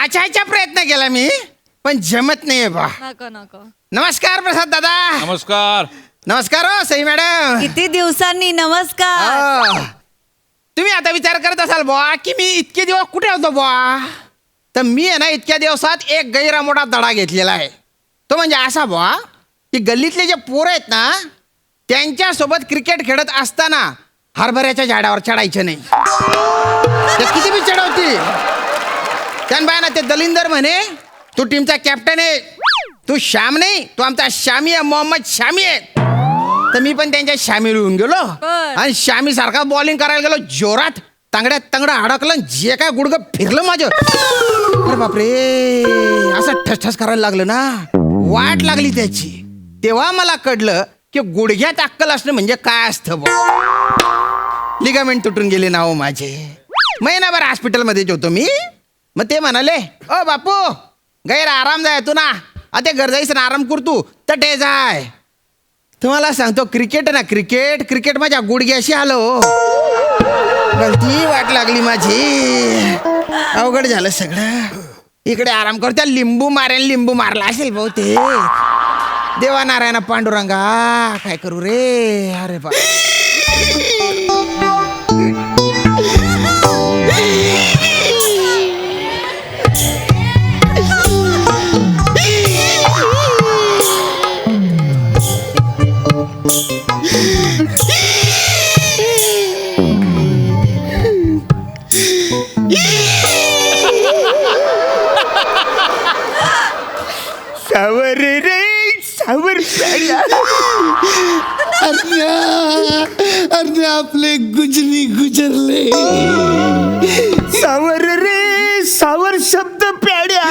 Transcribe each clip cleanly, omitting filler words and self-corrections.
वाचायचा प्रयत्न केला मी पण जमत नाहीये बा. नको नको. नमस्कार प्रसाद दादा. नमस्कार. नमस्कार हो सई मॅडम. किती दिवसांनी नमस्कार. तुम्ही आता विचार करत असाल बुवा की मी इतके दिवस कुठे होतो बुवा. तर मी आहे ना इतक्या दिवसात एक गैरा मोठा धडा घेतलेला आहे. तो म्हणजे असा बुवा की गल्लीतले जे पोरं आहेत ना त्यांच्यासोबत क्रिकेट खेळत असताना हरभऱ्याच्या झाडावर चढायचं नाही. ते किती बी चढवतील त्यान ना ते दलिंदर म्हणे तू टीमचा कॅप्टन आहे, तू श्याम नाही, तू आमचा शामी आहे, मोहम्मद शामी आहे. तर मी पण त्यांच्या शामीर होऊन गेलो आणि शामी सारखा बॉलिंग करायला गेलो जोरात. तांगड्यात तांगडं अडकलं जे काय गुडगं फिरलं माझं. अरे बापरे असं ठसठस करायला लागलं ना वाट लागली त्याची. तेव्हा मला कळलं की गुडघ्यात अक्कल असणं म्हणजे काय असतं बा. लिगामेंट तुटून गेले ना हो माझे. महिनाभर हॉस्पिटलमध्येच होतो मी. मग ते म्हणाले ओ बापू गैर आराम जाय तू ना आता घर जायचं ना आराम कर तू तटे जाय. तुम्हाला सांगतो क्रिकेट ना क्रिकेट माझ्या गुडघ्याशी आलं हो. गलती वाट लागली माझी. अवघड झालं सगळं. इकडे आराम करतो लिंबू मारला असेल भाऊ ते. देवा नारायण पांडुरंगा काय करू रे. अरे बा सावर रे सावर अरे आपले गुजरी गुजरले. सावर रे सावर शब्द प्याड्या.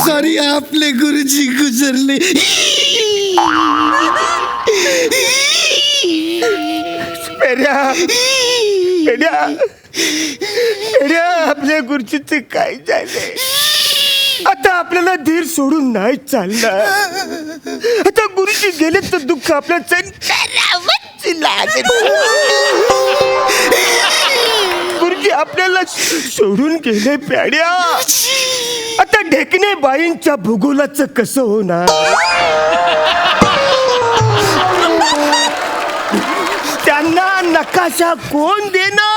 सॉरी आपले गुरुजी गुजरले. पेड्या आपल्या गुरुजीचे काय झाले. आता आपल्याला धीर सोडून नाही चालणार. आता गुरुजी गेले तर दुःख आपलं सहन करावंच लागेल. गुरुजी आपल्याला सोडून गेले प्याड्या. आता ढेकणे बाईंच्या भूगोलाचं कसं होणार. त्यांना नकाशा कोण देणार.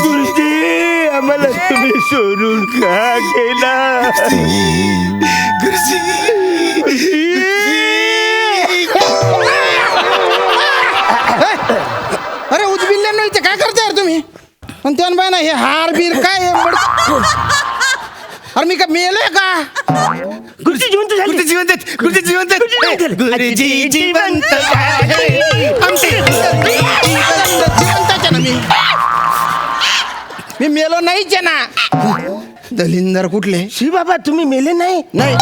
गुरुजी आम्हाला तुम्ही सोडून का गेला. अरे उजबिल्ल्या नाही ते काय करता यार तुम्ही. पण त्यान बाय ना हे हार बीर काय अरे मी का मेलोय का. गुरुजी जिवंत झाले. गुरुजी जिवंत आहेत. गुरुजी जिवंत आहेत. गुरुजी जिवंत जिवंताचे ना मी मेलो नाहीच आहे ना. दलिंदर कुठले. श्री बाबा तुम्ही मेले नाही. नाही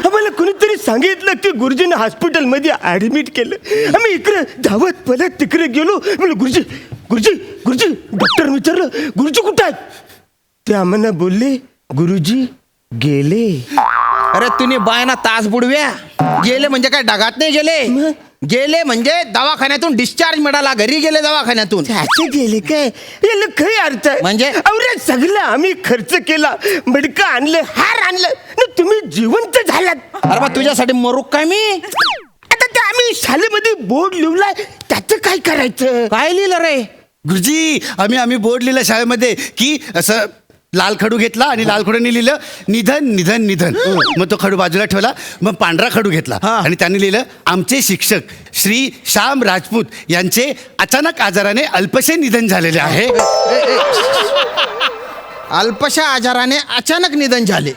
आम्हाला कुणीतरी सांगितलं की गुरुजीने हॉस्पिटल मध्ये ऍडमिट केलं. आम्ही इकडे धावत पळत तिकडे गेलो. म्हणलं गुरुजी गुरुजी गुरुजी डॉक्टर विचारलं गुरुजी कुठं आहेत. ते आम्हाला बोलले गुरुजी गेले. अरे तुम्ही बाय ना तास बुडव्या. गेले म्हणजे काय ढगात नाही गेले. गेले म्हणजे दवाखान्यातून डिस्चार्ज मिळाला. घरी गेले दवाखान्यातून. त्याचे गेले काय याला काही अर्थ आहे. म्हणजे? अरे सगळं आम्ही खर्च केला. मडकं आणलं हार आणलं ना तुम्ही जिवंत झालात. अरे बा तुझ्यासाठी मरू काय मी. आता ते आम्ही शाळेमध्ये बोर्ड लिवलाय त्याचं काय करायचं. काय लिहिलं रे. गुरुजी आम्ही बोर्ड लिहिलं शाळेमध्ये की असं लाल खडू घेतला आणि लाल खडूने लिहिलं निधन निधन निधन. मग तो खडू बाजूला ठेवला. मग पांढरा खडू घेतला आणि त्यांनी लिहिलं आमचे शिक्षक श्री श्याम राजपूत यांचे अचानक आजाराने अल्पशे निधन झालेले आहे. अल्पशा आजाराने अचानक निधन झाले.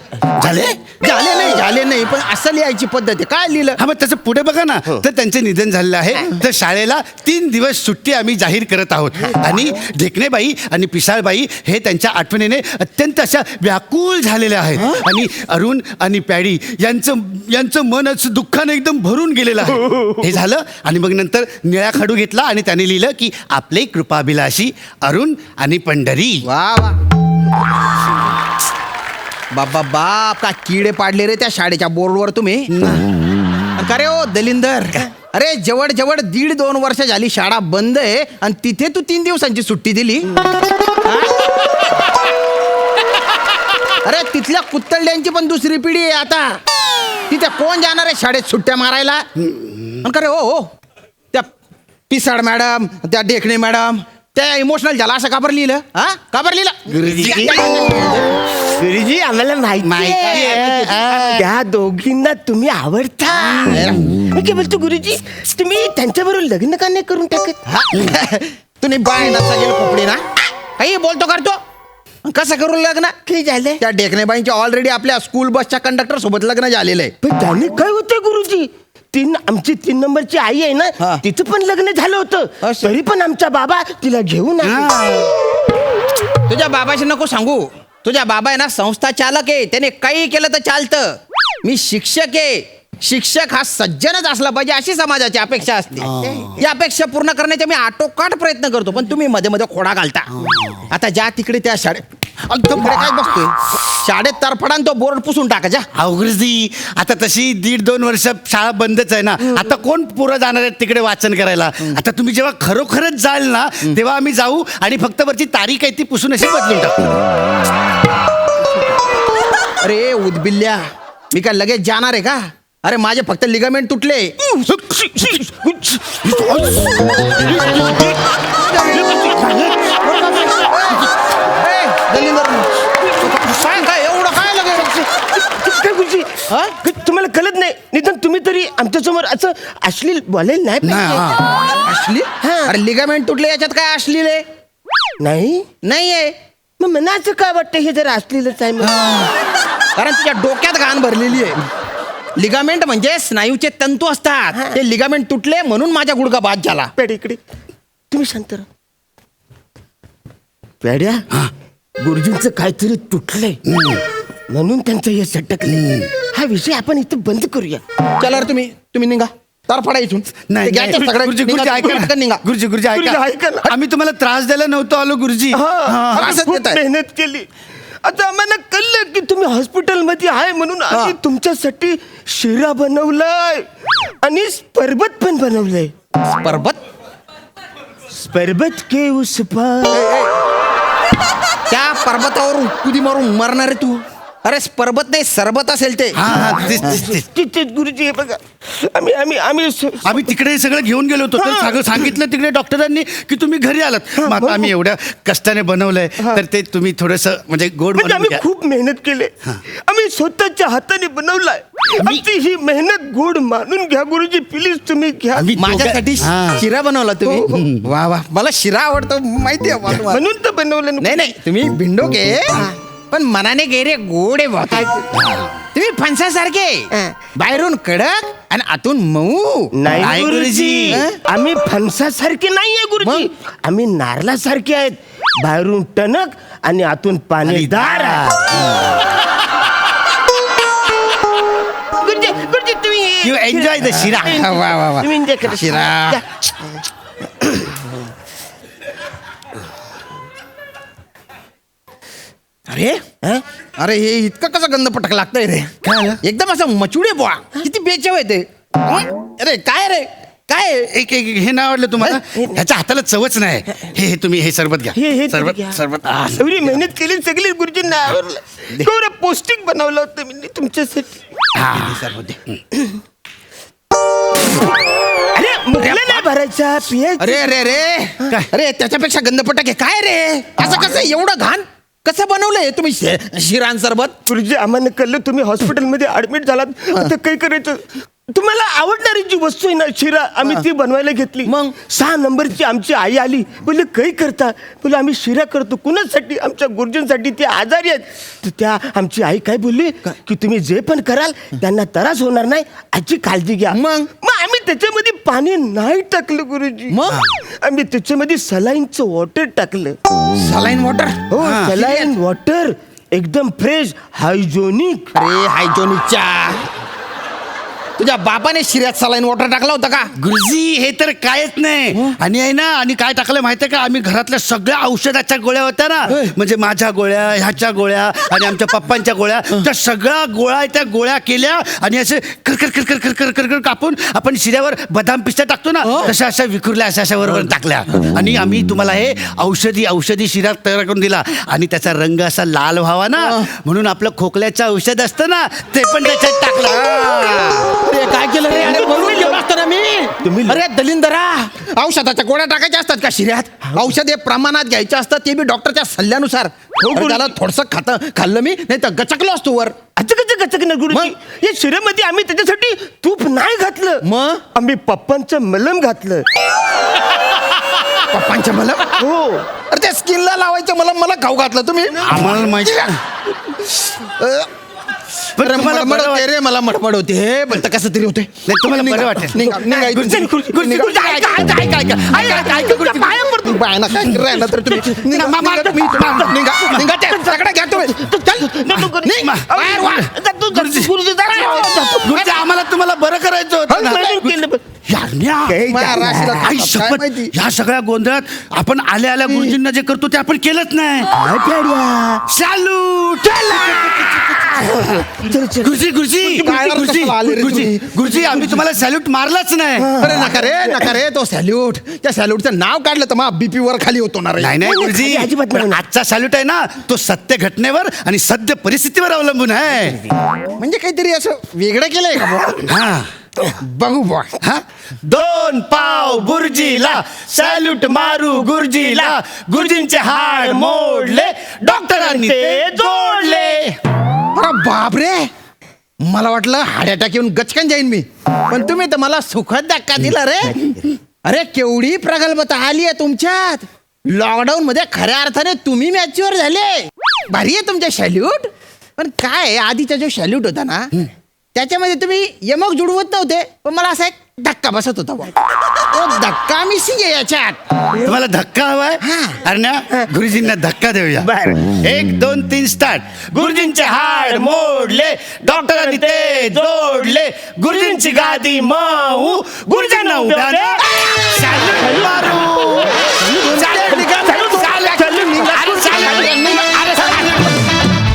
झाले नाही पण असं लिहायची पद्धत आहे. काय लिहिलं. हा मग त्याचं पुढे बघा ना तर त्यांचे निधन झालेलं आहे. तर शाळेला 3 दिवस सुट्टी आम्ही जाहीर करत आहोत. आणि ढेकणेबाई आणि पिसाळबाई हे त्यांच्या आठवणीने अत्यंत अशा व्याकुळ झालेल्या आहेत. आणि अरुण आणि पॅडी यांचं मन असं दुःखाने एकदम भरून गेलेलं आहे. हे झालं आणि मग नंतर निळा खडू घेतला आणि त्याने लिहिलं की आपले कृपाभिलाषी अरुण आणि पंढरी. वा वा बाबा बाप का किडे पाडले रे त्या शाळेच्या बोर्डवर तुम्ही. का रे ओ दलिंदर अरे जवळ जवळ 1.5-2 वर्ष झाली शाळा बंद आहे आणि तिथे तू 3 दिवसांची सुट्टी दिली. हा? अरे तिथल्या कुत्तरड्यांची पण दुसरी पिढी आहे आता. तिथे कोण जाणार आहे शाळेत सुट्ट्या मारायला? आणि का रे हो त्या पिसाड मॅडम, त्या ढेकणे मॅडम, त्या इमोशनल झाला असं काबर लिहिलं? हा काबर लिहिलं? गुरुजी आम्हाला माहिती आहे. त्या दोघींना तुम्ही आवडता. मी काय बोलतो गुरुजी, तुम्ही त्यांच्याबरोबर लग्न का नाही करून टाकत? हा? तू नाही बाय ना सगळे कपडे ना काही बोलतो करतो. कसं करू लग्न? काय झालंय? त्या ढेकणेबाईंच्या ऑलरेडी आपल्या स्कूल बसच्या कंडक्टर सोबत लग्न झालेलं आहे. पण त्याने काय होतं गुरुजी, आमची 3 नंबरची आई आहे हा. ना, तिचं पण लग्न झालं होतं. असं? तरी पण आमचा बाबा तिला घेऊन आले. तुझ्या बाबाशी नको सांगू. तुझ्या बाबा आहे ना संस्था चालक आहे, त्याने काही केलं तर चालतं. मी शिक्षक आहे. शिक्षक हा सज्जनच असला पाहिजे अशी समाजाची अपेक्षा असते. या अपेक्षा पूर्ण करण्याचा मी आटोकाट प्रयत्न करतो, पण तुम्ही मध्ये मध्ये खोडा घालता. आता ज्या तिकडे त्या शाळेत तिकडे काय बसतोय शाळेत तरफडा तो बोर्ड पुसून टाकायचा. गुरुजी आता तशी 1.5-2 वर्ष शाळा बंदच आहे ना. आता कोण पोरं जाणार आहेत तिकडे वाचन करायला? आता तुम्ही जेव्हा खरोखरच जाल ना तेव्हा आम्ही जाऊ आणि फक्त वरची तारीख आहे ती पुसून अशी बदलून टाकू. अरे उदबिल्ल्या, मी काय लगेच जाणार आहे का? अरे माझे फक्त लिगामेंट तुटले. काय एवढं काय लगेच? काय गुरुजी, तुम्हाला कळत नाही? निदान तुम्ही तरी आमच्या समोर असं अश्लील बोलायला नाही पाहिजे. अश्लील? अरे लिगामेंट तुटले याच्यात काय अश्लील आहे? नाही नाहीये. मग मनाचं काय वाटतं हे जर अश्लीलच आहे म्हणून? कारण तुझ्या डोक्यात घाण भरलेली आहे. लिगामेंट म्हणजे स्नायूचे तंतू असतात. ते लिगामेंट तुटले म्हणून माझ्या गुडघा बाद झाला. पेड इकडे, तुम्ही शांत राहा. पेड्या, गुरुजींचं काहीतरी तुटलंय म्हणून त्यांचं हे सटकलंय. हा विषय आपण इथं बंद करूया. चला रे तुम्ही निघा. तरफडा इथून. नाही ते घ्यायचं सगळं. गुरुजी निघा, ऐका पटकन ना. निघा. गुरुजी गुरुजी, ऐका ना. आम्ही तुम्हाला त्रास द्यायला नव्हतो आलो गुरुजी. आम्ही असंच खूप देताय. मेहनत केली. आता आम्हाला कळलं की तुम्ही हॉस्पिटलमध्ये आहे म्हणून आम्ही तुमच्यासाठी शिरा बनवलाय आणि सरबत पण बनवलंय. परबत सरबत के उस पार. त्या पर्वतावरून कुदी मारून मरणार आहे तू. अरे पर्वत नाही सरबत असेल ते. तेच. तिथेच गुरुजी हे बघा, आम्ही आम्ही आम्ही आम्ही तिकडे सगळं घेऊन गेलो होतो. तर सांगितलं तिकडे डॉक्टरांनी की तुम्ही घरी आलात. मग आता आम्ही एवढ्या कष्टाने बनवलंय तर ते तुम्ही थोडस म्हणजे गोड म्हणजे बनवून आम्ही घ्या. खूप मेहनत केले. आम्ही स्वतःच्या हाताने बनवलाय. आमची ही मेहनत गोड मानून घ्या गुरुजी, प्लीज तुम्ही घ्या. आम्ही माझ्यासाठी हा. शिरा बनवला तुम्ही. वा वा, मला शिरा आवडतो माहिती आहे मला. म्हणून तर बनवलं ना. नाही तुम्ही भिंडोके पण मनाने गैरे गोड आहे बहुत. तुम्ही फणसासारखे बाहेरून कडक आणि आतून मऊ. नाही गुरुजी, गुरुजी. आम्ही फणसासारखे नाहीये गुरुजी. आम्ही नारळासारखे आहेत. बाहेरून टणक आणि आतून पाणीदार. गुरुजी गुरुजी तुम्ही You enjoy the शिरा. वा वा वा. तुम्ही enjoy करा. शिरा. अरे अरे हे इतकं कसं गंध पटक लागतंय रे? एकदम असं मचुडे बुवा. किती बेचव आहे ते. अरे काय रे काय? एक हे नाही आवडलं तुम्हाला? ह्याच्या हाताला चवच नाही. हे तुम्ही हे सरबत घ्या. हे सरबत सरबत. एवढी मेहनत केली सगळी गुरुजींना आवडलं. केवढं पौष्टिक बनवलं होतं मी तुमच्यासाठी. अरे मुखला नाही भरायचा पिय. अरे रे रे काय? अरे त्याच्यापेक्षा गंधपटक आहे काय रे? असं कसं एवढं घाण कसं बनवलंय तुम्ही शिरान सरबत? गुरुजी आम्हाला कळलं तुम्ही हॉस्पिटलमध्ये ऍडमिट झालात. आता काय करायचं? तुम्हाला आवडणारी जी वस्तू आहे ना शिरा, आम्ही ती बनवायला घेतली. मग? 6 नंबरची आमची आई आली. बोलले काही करता? बोले आम्ही शिरा करतो. कुणासाठी? आमच्या गुरुजींसाठी. ते आजारी आहेत. तर त्या आमची आई काय बोलली की तुम्ही जे पण कराल त्यांना त्रास होणार नाही याची काळजी घ्या. मग आम्ही त्याच्यामध्ये पाणी नाही टाकलं गुरुजी. मग? आम्ही त्याच्यामध्ये सलाईनचं वॉटर टाकलं. Saline water? हो, सलाईन वॉटर एकदम फ्रेश हायजोनिक. अरे हायजोनिकच्या तुझ्या बापाने शिऱ्यात सलाईन वॉटर टाकला होता का? गुरुजी हे तर कायच नाही. आणि आहे ना, आणि काय टाकलं माहितीये का, आम्ही घरातल्या सगळ्या औषधाच्या गोळ्या होत्या ना, म्हणजे माझ्या गोळ्या, ह्याच्या गोळ्या आणि आमच्या पप्पांच्या गोळ्या, त्या सगळ्या गोळ्या त्या गोळ्या केल्या आणि असे खरखर खरखर खरखर खरखर कापून आपण शिऱ्यावर बदाम पिस्ता टाकतो ना, तशा अशा विखुरल्या अशा बरोबर टाकल्या. आणि आम्ही तुम्हाला हे औषधी शिरा तयार करून दिला. आणि त्याचा रंग असा लाल व्हावा ना, म्हणून आपलं खोकल्याचं औषध असतं ना, ते पण त्याच्यात टाकलं. अरे काय केलं रे? अरे बनवून गेलो असतो ना मी. अरे दलिंदरा, औषधाच्या गोळ्या टाकायच्या असतात का शिऱ्यात? औषध हे प्रमाणात घ्यायचं असतं, ते बी डॉक्टरच्या सल्ल्यानुसार. अरे त्याला थोडस खाल्लं मी, नाही तर गचकलो असतो वर. गचक ना गुरुजी. या शिऱ्यामध्ये आम्ही त्याच्यासाठी तूप नाही घातलं, मग आम्ही पप्पांचं मलम घातलं. पप्पांच्या मला हो. अरे त्या स्किनला लावायचं मला खाऊ घातलं तुम्ही. आम्हाला माहिती पण तुम्हाला मडमड बरं होते रे, मला मडमड होते, पण तर कसं तरी होते. नाही, तुम्हाला बरं वाटेल. निघा गुरुजी आम्हाला तुम्हाला बरं करायचं होतं ना. आई शपथ, ह्या सगळ्या गोंधळात आपण आल्या गुरुजींना जे करतो ते आपण केलंच नाही. सॅल्यूट गुरुजी गुरुजी गुरुजी आम्ही तुम्हाला सॅल्यूट मारलाच नाही. अरे नका रे तो सॅल्यूट, त्या सॅल्यूटचं नाव काढलं तर मग बीपी वर खाली होतो ना रे. नाही गुरुजी, पण आजचा सॅल्यूट आहे ना, तो सत्य घटनेवर आणि सद्य परिस्थितीवर अवलंबून आहे. म्हणजे काहीतरी असं वेगळं केलंय का बुवा? हा बघू बुवा. हा 2 पाव गुरुजीला सॅल्यूट मारू गुरुजीला, गुरुजींचे हाड मोडले डॉक्टरांनी ते जोडले. अरे बापरे, मला वाटलं हार्ट अटॅक येऊन गचकन जाईन मी, पण तुम्ही तर मला सुखद धक्का दिला रे. अरे केवढी प्रगल्भता आली आहे तुमच्यात. लॉकडाऊन मध्ये खऱ्या अर्थाने तुम्ही मॅच्युअर झाले. भारी आहे तुमच्या सॅल्यूट. पण काय आधीचा जो सॅल्यूट होता ना, त्याच्यामध्ये तुम्ही यमक जुडवत नव्हते, पण मला असा एक धक्का बसत होता बुवा. तो धक्का मिसिंग आहे याच्यात. तुम्हाला धक्का हवाय? अरे ना, गुरुजींना धक्का देऊया. 1 2 3 स्टार्ट. गुरुजींचे हाड मोडले डॉक्टरांनी ते जोडले, गुरुजींची गादी मऊ गुरुजींना उभ्याने